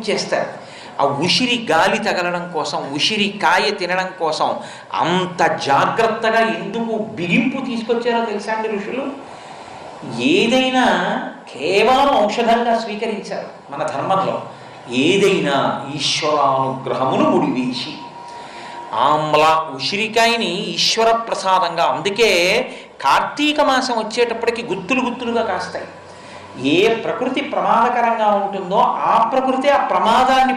బిగించేస్తారు. ఆ ఉసిరి గాలి తగలడం కోసం, ఉసిరి కాయ తినడం కోసం అంత జాగ్రత్తగా ఎందుకు బిగింపు తీసుకొచ్చారో తెలుసా అండి ఋషులు? ఏదైనా కేవలం ఔషధంగా స్వీకరించారు మన ధర్మంలో. ఏదైనా ఈశ్వరానుగ్రహమును ముడివేసి ఆమ్ల ఉసిరికాయని ఈశ్వర ప్రసాదంగా, అందుకే కార్తీక మాసం వచ్చేటప్పటికి గుత్తులు గుత్తులుగా కాస్తాయి. ఏ ప్రకృతి ప్రమాదకరంగా ఉంటుందో ఆ ప్రకృతి ఆ ప్రమాదాన్ని